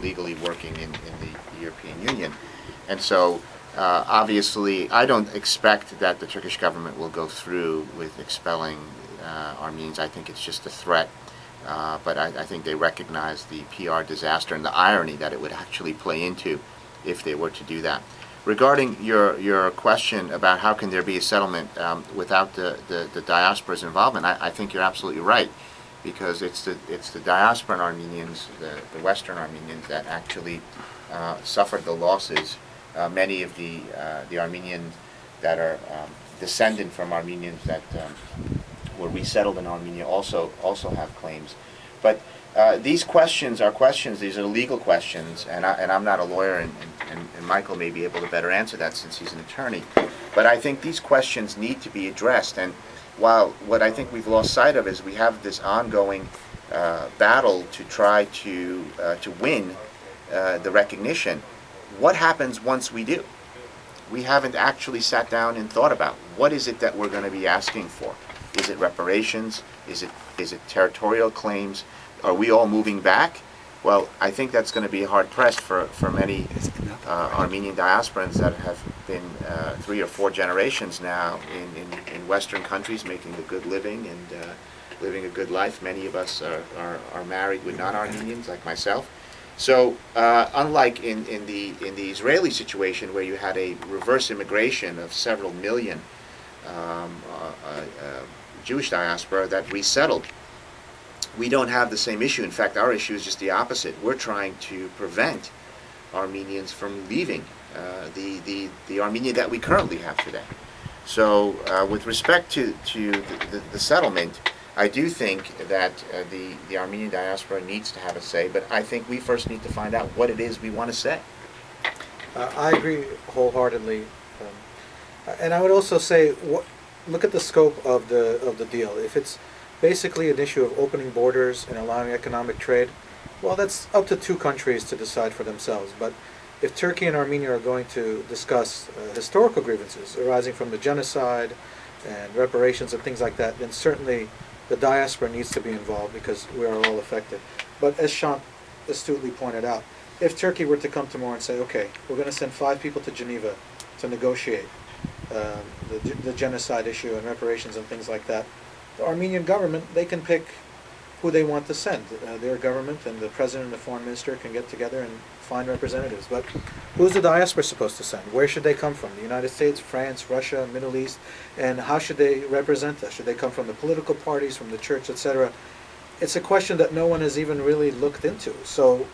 legally working in the European Union. And so, obviously, I don't expect that the Turkish government will go through with expelling Armenians. I think it's just a threat. But I think they recognize the PR disaster and the irony that it would actually play into if they were to do that. Regarding your question about how can there be a settlement without the diaspora's involvement, I think you're absolutely right, because it's the diasporan Armenians, the Western Armenians, that actually suffered the losses. Many of the Armenians that are descendant from Armenians that were resettled in Armenia also have claims. But these questions are questions, these are legal questions, and I'm not a lawyer, and Michael may be able to better answer that since he's an attorney. But I think these questions need to be addressed, and while what I think we've lost sight of is we have this ongoing battle to try to win the recognition. What happens once we do? We haven't actually sat down and thought about what is it that we're going to be asking for. Is it reparations? Is it territorial claims? Are we all moving back? Well, I think that's going to be hard pressed for many Armenian diasporans that have been 3 or 4 generations now in Western countries, making a good living and living a good life. Many of us are married with non-Armenians, like myself. So, unlike in the Israeli situation, where you had a reverse immigration of several million Jewish diaspora that resettled, we don't have the same issue. In fact, our issue is just the opposite. We're trying to prevent Armenians from leaving the Armenia that we currently have today. So, with respect to the settlement, I do think that the Armenian diaspora needs to have a say, but I think we first need to find out what it is we want to say. I agree wholeheartedly, and I would also say, look at the scope of the deal. If it's basically an issue of opening borders and allowing economic trade, well, that's up to 2 countries to decide for themselves. But if Turkey and Armenia are going to discuss historical grievances arising from the genocide and reparations and things like that, then certainly the diaspora needs to be involved, because we are all affected. But as Sean astutely pointed out, if Turkey were to come tomorrow and say, okay, we're going to send 5 people to Geneva to negotiate the genocide issue and reparations and things like that, the Armenian government, they can pick who they want to send. Their government and the president and the foreign minister can get together and find representatives. But who's the diaspora supposed to send? Where should they come from? The United States, France, Russia, Middle East? And how should they represent us? Should they come from the political parties, from the church, etc.? It's a question that no one has even really looked into. So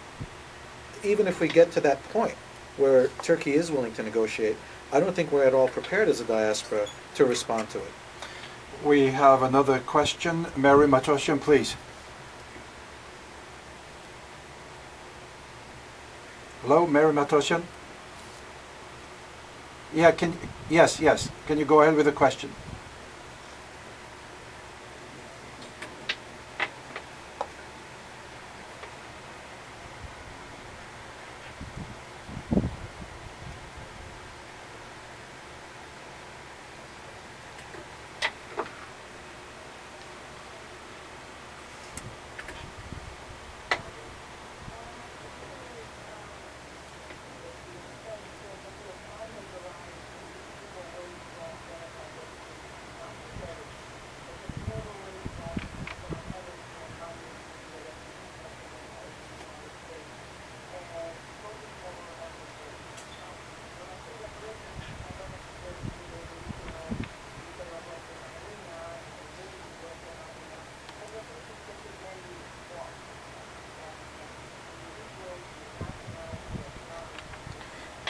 even if we get to that point where Turkey is willing to negotiate, I don't think we're at all prepared as a diaspora to respond to it. We have another question. Mary Mardirossian, please. Hello, Mary Mardirossian? Yeah, yes. Can you go ahead with the question?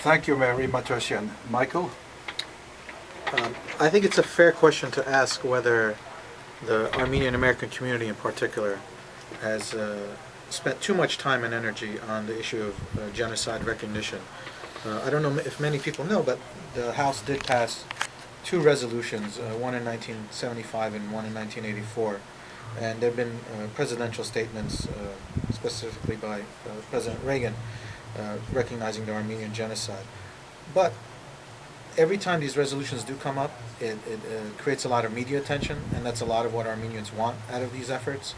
Thank you, Mary Mardirossian. Michael? I think it's a fair question to ask whether the Armenian American community in particular has spent too much time and energy on the issue of genocide recognition. I don't know if many people know, but the House did pass 2 resolutions, one in 1975 and one in 1984. And there have been presidential statements, specifically by President Reagan, recognizing the Armenian genocide. But every time these resolutions do come up, it creates a lot of media attention, and that's a lot of what Armenians want out of these efforts.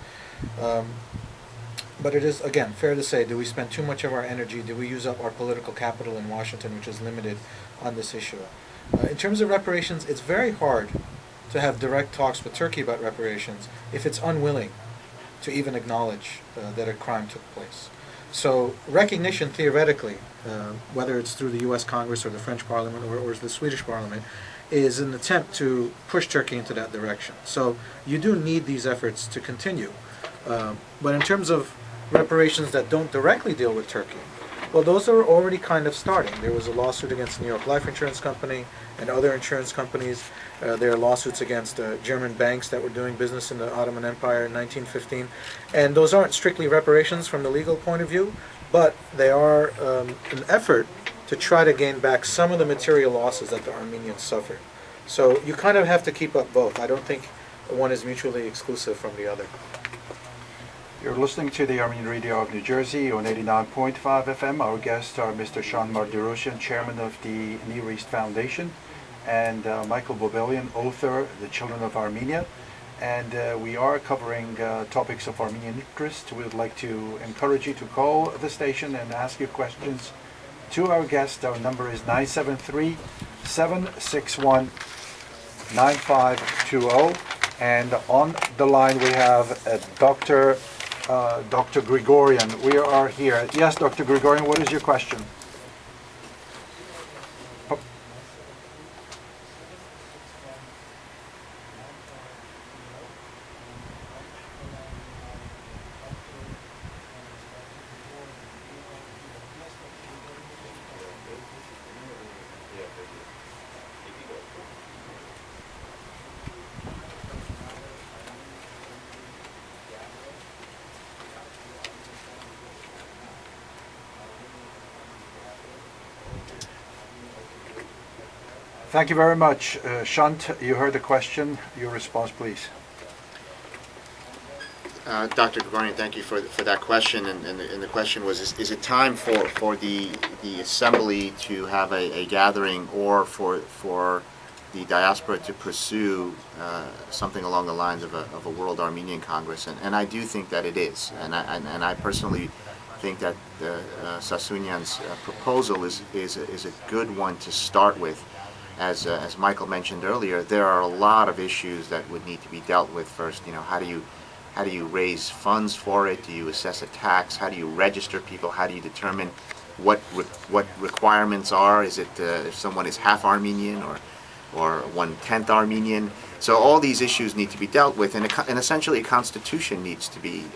But it is, again, fair to say, do we spend too much of our energy, do we use up our political capital in Washington, which is limited on this issue? In terms of reparations, it's very hard to have direct talks with Turkey about reparations if it's unwilling to even acknowledge that a crime took place. So recognition, theoretically, whether it's through the U.S. Congress or the French Parliament or the Swedish Parliament, is an attempt to push Turkey into that direction. So you do need these efforts to continue. But in terms of reparations that don't directly deal with Turkey, well, those are already kind of starting. There was a lawsuit against the New York Life Insurance Company and other insurance companies. There are lawsuits against German banks that were doing business in the Ottoman Empire in 1915. And those aren't strictly reparations from the legal point of view, but they are an effort to try to gain back some of the material losses that the Armenians suffered. So you kind of have to keep up both. I don't think one is mutually exclusive from the other. You're listening to the Armenian Radio of New Jersey on 89.5 FM. Our guests are Mr. Sean Mardirossian, chairman of the Near East Foundation, and Michael Bobelian, author, The Children of Armenia. And we are covering topics of Armenian interest. We would like to encourage you to call the station and ask your questions to our guest. Our number is 973-761-9520. And on the line we have Dr. Grigorian. We are here. Yes, Dr. Grigorian, what is your question? Thank you very much. Shant, you heard the question. Your response, please. Dr. Gregorian, thank you for that question. And the question was, is it time for the Assembly to have a gathering, or for the diaspora to pursue something along the lines of a World Armenian Congress? And I do think that it is. And I personally think that Sasunyan's proposal is a good one to start with. As Michael mentioned earlier, there are a lot of issues that would need to be dealt with first. You know, how do you raise funds for it? Do you assess a tax? How do you register people? How do you determine what requirements are? Is it if someone is half Armenian or 1/10 Armenian? So all these issues need to be dealt with, and essentially a constitution needs to be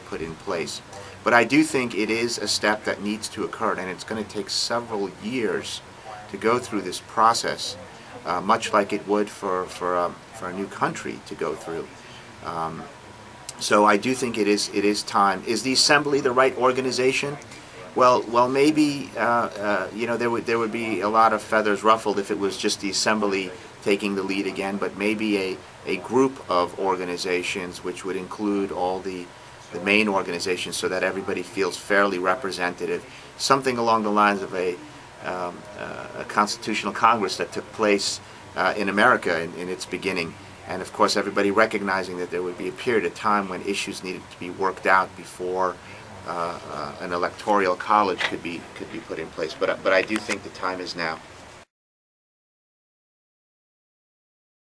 put in place. But I do think it is a step that needs to occur, and it's going to take several years to go through this process, much like it would for a new country to go through. So I do think it is time. Is the Assembly the right organization? Well, maybe there would be a lot of feathers ruffled if it was just the Assembly taking the lead again, but maybe a group of organizations which would include all the main organizations, so that everybody feels fairly representative. Something along the lines of a constitutional Congress that took place in America in its beginning, and of course everybody recognizing that there would be a period of time when issues needed to be worked out before an electoral college could be put in place. But I do think the time is now.